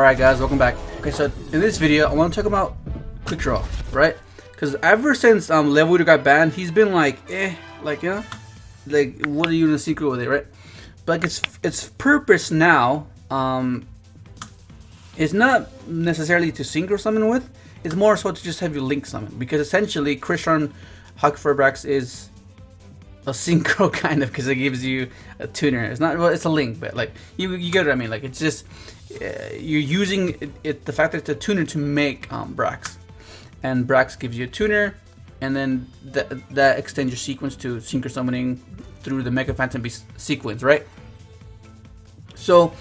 Alright guys, welcome back. Okay, so in this video I want to talk about quick draw, right? Because ever since Level Eater got banned, he's been like, like, you know, like, what are you gonna synchro with it, right? But like, its purpose now is not necessarily to synchro summon with. It's more so to just have you link summon, because essentially Crystron Halqifibrax is a synchro kind of, because it gives you a tuner. It's not, well, it's a link, but like you get what I mean. Like, it's just you're using the fact that it's a tuner to make Brax, and Brax gives you a tuner, and then that extends your sequence to synchro summoning through the Mega Phantom Beast sequence, right? So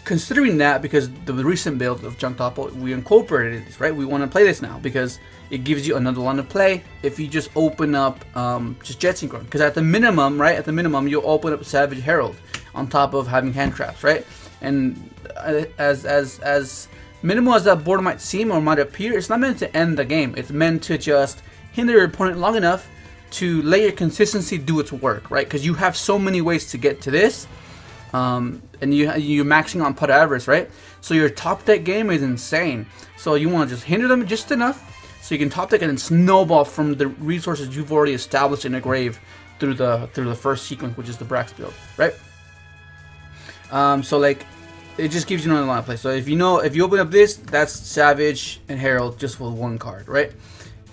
considering that, because the recent build of Junk Topple, we incorporated this, right? We want to play this now because it gives you another line of play if you just open up just Jet Synchron. Because at the minimum, right? At the minimum, you'll open up Savage Herald on top of having hand traps, right? And as minimal as that board might seem or might appear, it's not meant to end the game. It's meant to just hinder your opponent long enough to let your consistency do its work, right? Because you have so many ways to get to this. And you're maxing on Put Avarice, right? So your top deck game is insane. So you want to just hinder them just enough so you can top deck and then snowball from the resources you've already established in a grave through the first sequence, which is the Brax build, right? So like, it just gives you another line of play. So if you open up this, that's Savage and Herald just with one card, right?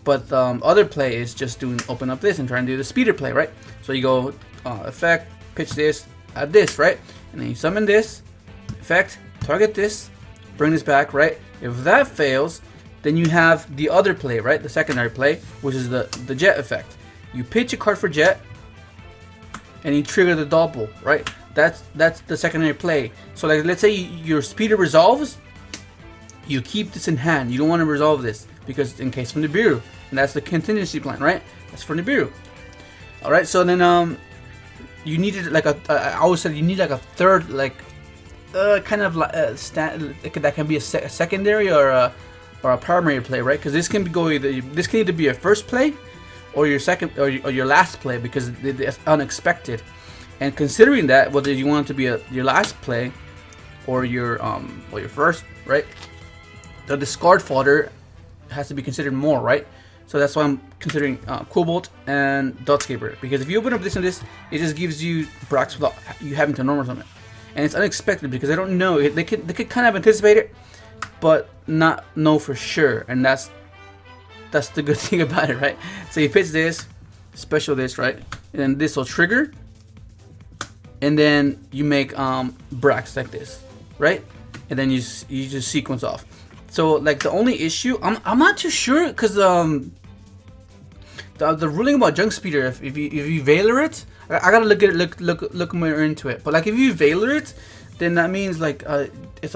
But other play is just open up this and try and do the speeder play, right? So you go effect, pitch this, add this, right? And then you summon this, effect, target this, bring this back, right? If that fails, then you have the other play, right? The secondary play, which is the Jet effect. You pitch a card for Jet, and you trigger the double, right? That's the secondary play. So like, let's say your speeder resolves, you keep this in hand. You don't want to resolve this because in case from Nibiru, and that's the contingency plan, right? That's for Nibiru. All right, so then you needed like I always said you need like a third, like kind of like that can be a secondary or a primary play, right? Because this can either be a first play or your second or your last play, because it's unexpected. And considering that, whether you want it to be your last play or your first, right? The discard fodder has to be considered more, right? So that's why I'm considering Cobalt and Dotscaper, because if you open up this and this, it just gives you Brax without you having to normal summon it, and it's unexpected because they don't know. They could kind of anticipate it, but not know for sure, and that's the good thing about it, right? So you pitch this, special this, right, and then this will trigger, and then you make Brax like this, right, and then you just sequence off. So like the only issue, I'm not too sure, because the ruling about Junk Speeder, if you Veiler it, I gotta look more into it. But like, if you Veiler it, then that means like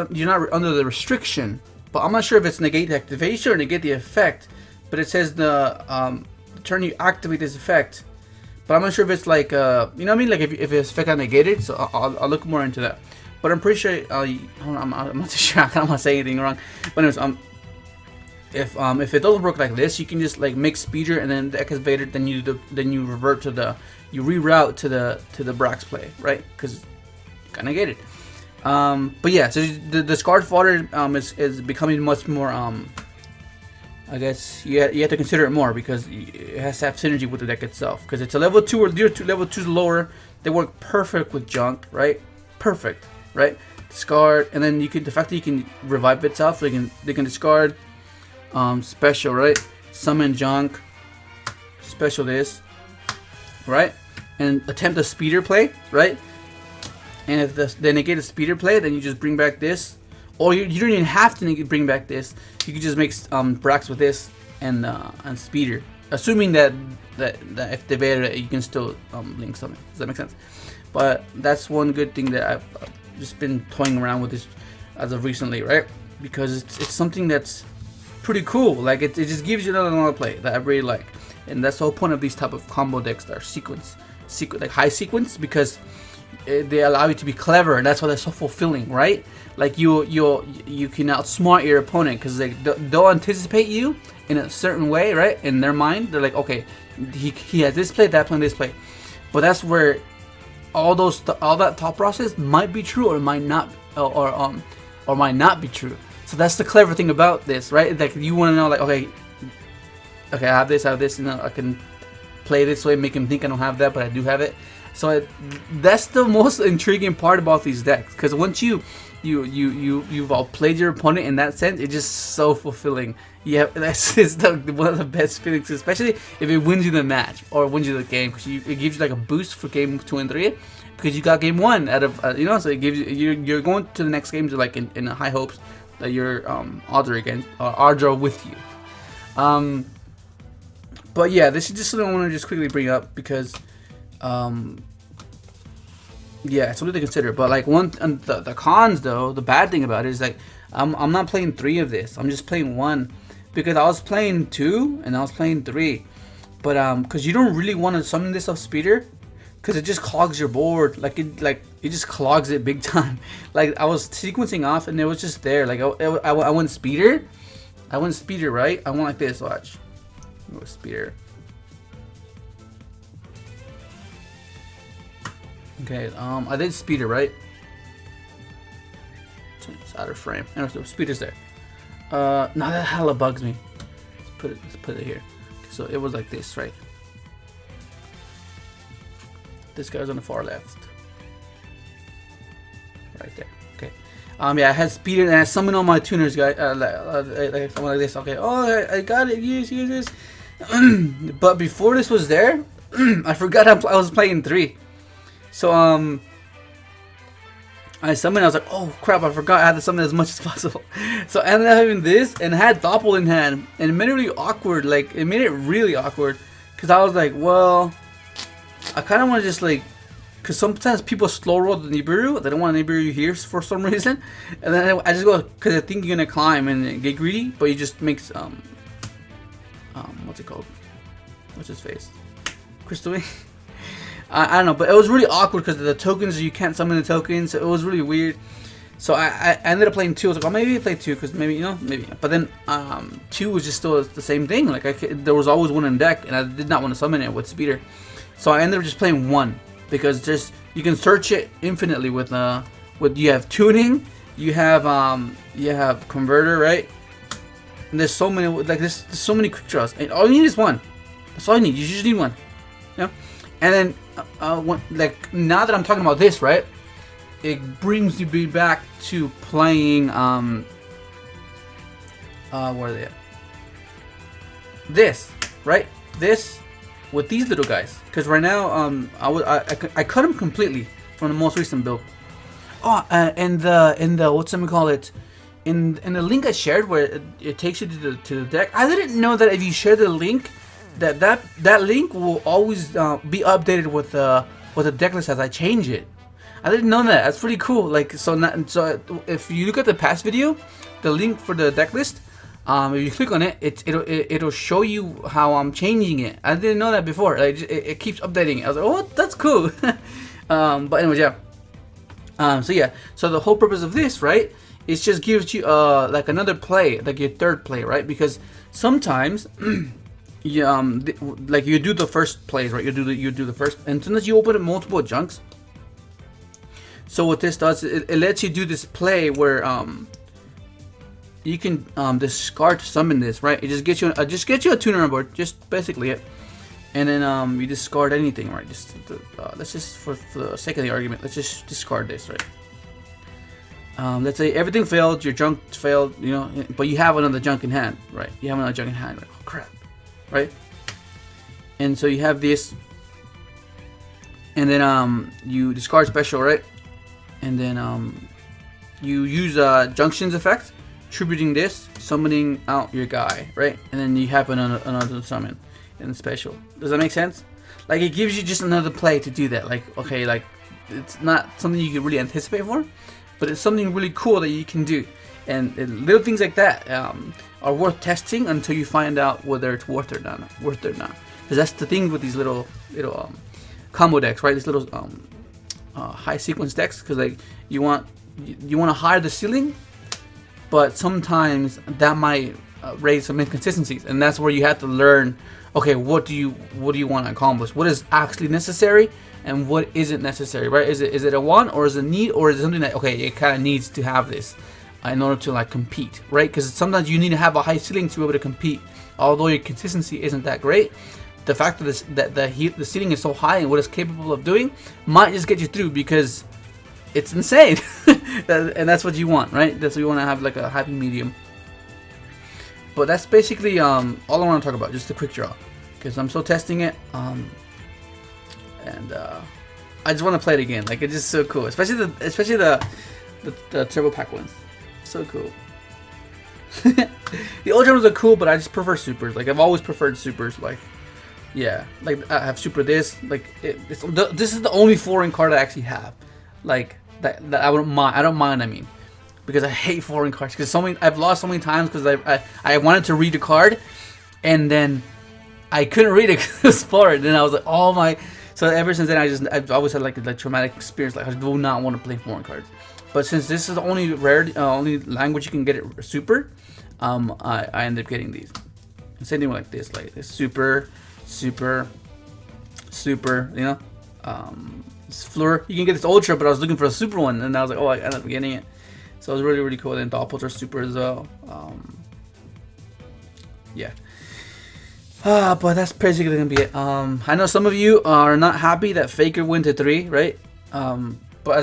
you're not under the restriction. But I'm not sure if it's negate the activation or negate the effect. But it says the turn you activate this effect. But I'm not sure if it's like you know what I mean, like if it's effect got negated. So I'll look more into that. But I'm pretty sure I'm not too sure. I don't want to say anything wrong. But anyways, if it doesn't work like this, you can just like make speeder and then the excavator, then you revert to you reroute to the Brax play, right? Because kind of negated. But yeah, so the discard fodder is becoming much more I guess you have to consider it more, because it has to have synergy with the deck itself, because it's a level 2 or level 2's lower. They work perfect with Junk, right? Perfect, right? Discard, and then the fact that you can revive itself, so they can discard special, right? Summon Junk, special this, right? And attempt a speeder play, right? And if they negate a speeder play, then you just bring back this. Or you don't even have to bring back this. You can just make Brax with this and speeder, assuming that if they Vader it, you can still link something. Does that make sense? But that's one good thing that I've just been toying around with this as of recently, right? Because it's something that's pretty cool. Like, it just gives you another play that I really like, and that's the whole point of these type of combo decks that are like high sequence, because they allow you to be clever, and that's why they're so fulfilling, right? Like you can outsmart your opponent, because they'll anticipate you in a certain way, right? In their mind, they're like, okay, he has this play, that play, and this play. But that's where all that thought process might be true or might not, or might not be true. So that's the clever thing about this, right? Like you want to know, like, okay, I have this, you know, I can play this way, make him think I don't have that, but I do have it. So that's the most intriguing part about these decks, because once you've outplayed your opponent in that sense, it's just so fulfilling. Yeah, that's one of the best feelings, especially if it wins you the match or wins you the game, because it gives you like a boost for game 2 and 3, because you got game 1 out of you know, so it gives you you're going to the next game to like in high hopes that your odds are against odds are with you. But yeah, this is just something I want to just quickly bring up because yeah, it's something to consider. But like the cons though, the bad thing about it is like I'm not playing 3 of this. I'm just playing 1, because I was playing 2 and I was playing 3. But because you don't really want to summon this off speeder, because it just clogs your board. Like it just clogs it big time. Like I was sequencing off and it was just there. Like I went speeder. I went speeder, right? I went like this. Watch. I went speeder. Okay, I did speeder, right? It's out of frame. Anyway, so speeder's there. Now that hella bugs me. Let's put it here. Okay, so it was like this, right? This guy's on the far left. Right there. Okay. Yeah, I had speeder and I summoned all my tuners, guys. Like something like this. Okay. Oh, I got it. Use this. But before this was there, I forgot I was playing 3. So I summoned. I was like, oh crap! I forgot I had to summon as much as possible. So I ended up having this and had Doppel in hand, and it made it really awkward. Like it made it really awkward because I was like, well, I kind of want to just like, because sometimes people slow roll the Nibiru. They don't want Nibiru here for some reason, and then I just go because I think you're gonna climb and get greedy, but you just makes what's it called? What's his face? Crystal. I don't know, but it was really awkward because of the tokens. You can't summon the tokens, so it was really weird. So I ended up playing 2. I was like, oh, maybe I play 2 because maybe, you know, maybe. But then 2 was just still the same thing. Like there was always 1 in deck, and I did not want to summon it with speeder. So I ended up just playing 1 because you can search it infinitely with you have tuning, you have converter, right? And there's so many, like there's so many quick draws, and all you need is 1. That's all you need. You just need 1. Yeah. And then like now that I'm talking about this, right, it brings me back to playing where are they at? This, right? This with these little guys, because right now I cut them completely from the most recent build. Oh, and the what's something call it? In the link I shared where it takes you to the deck. I didn't know that if you share the link, that link will always be updated with the deck list as I change it. I didn't know that. That's pretty cool. Like so if you look at the past video, the link for the deck list, if you click on it, it'll show you how I'm changing it. I didn't know that before. Like it keeps updating it. I was like, oh, that's cool. But anyways, yeah. So yeah. So the whole purpose of this, right, it just gives you like another play, like your third play, right? Because sometimes. Like you do the first plays, right? You do the first, and sometimes you open up multiple junks. So what this does, it lets you do this play where you can discard to summon this, right? It just gets you a tuner on board, just basically it, and then you discard anything, right? Let's just for the sake of the argument, let's just discard this, right? Let's say everything failed, your junk failed, you know, but you have another junk in hand, right? You have another junk in hand, right? Oh crap. Right, and so you have this, and then you discard special, right, and then you use Junctions effect, tributing this, summoning out your guy, right, and then you have another summon in special. Does that make sense? Like it gives you just another play to do that. Like okay, like it's not something you can really anticipate for, but it's something really cool that you can do. And little things like that are worth testing until you find out whether it's worth it or not. Because that's the thing with these little combo decks, right? These little high sequence decks. Because like you want to hide the ceiling, but sometimes that might raise some inconsistencies, and that's where you have to learn. Okay, what do you want to accomplish? What is actually necessary, and what isn't necessary, right? Is it a want, or is it a need, or is it something that okay, it kind of needs to have this. in order to like compete, right? Because sometimes you need to have a high ceiling to be able to compete. Although your consistency isn't that great, the fact that the ceiling is so high and what it's capable of doing might just get you through because it's insane. And that's what you want, right? That's what you want to have, like a happy medium. But that's basically all I want to talk about, just a quick draw, because I'm still testing it. And I just want to play it again. Like, it's just so cool, especially the turbo pack ones. So cool. The old ones are cool, but I just prefer supers. Like, I've always preferred supers. Like, yeah, like I have super this. Like, this is the only foreign card I actually have. Like that I wouldn't mind. I don't mind. I mean, because I hate foreign cards. Because I've lost so many times because I wanted to read a card, and then I couldn't read it because it was foreign. Then I was like, oh my. So ever since then, I've always had like a traumatic experience. Like, I do not want to play foreign cards. But since this is the only only language you can get it super, I end up getting these. Same thing like this, super, you know. Fleur. You can get this ultra, but I was looking for a super one, and I was like, oh, I ended up getting it. So it was really, really cool. And Doppels are super as well. Yeah. But that's basically gonna be it. I know some of you are not happy that Faker went to 3, right? But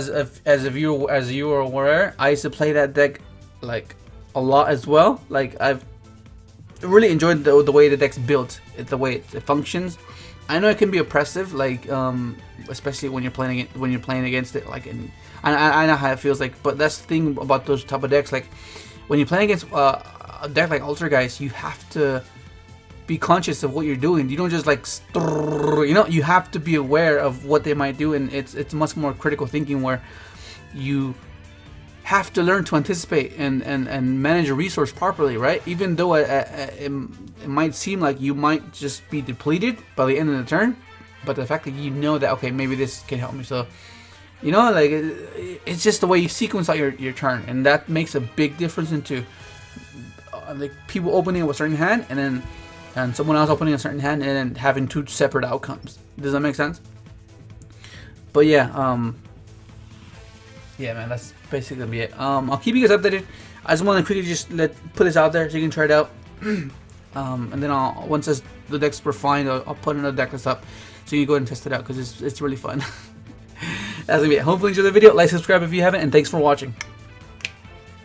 as you are aware, I used to play that deck like a lot as well. Like, I've really enjoyed the way the deck's built, the way it functions. I know it can be oppressive, like especially when you're playing against it. Like, I know how it feels like. But that's the thing about those type of decks. Like, when you're playing against a deck like Ultra Guys, you have to be conscious of what you're doing. You don't just like, you know, you have to be aware of what they might do, and it's much more critical thinking where you have to learn to anticipate and manage a resource properly, right? Even though it might seem like you might just be depleted by the end of the turn, but the fact that you know that, okay, maybe this can help me. So, you know, like, it's just the way you sequence out your turn, and that makes a big difference into like people opening a certain hand and someone else opening a certain hand and then having 2 separate outcomes. Does that make sense? But yeah, yeah, man, that's basically gonna be it. I'll keep you guys updated. I just want to quickly just put this out there so you can try it out. And then once the decks refined, I'll put another deck list up so you can go ahead and test it out because it's really fun. That's gonna be it. Hopefully you enjoyed the video. Like, subscribe if you haven't, and thanks for watching.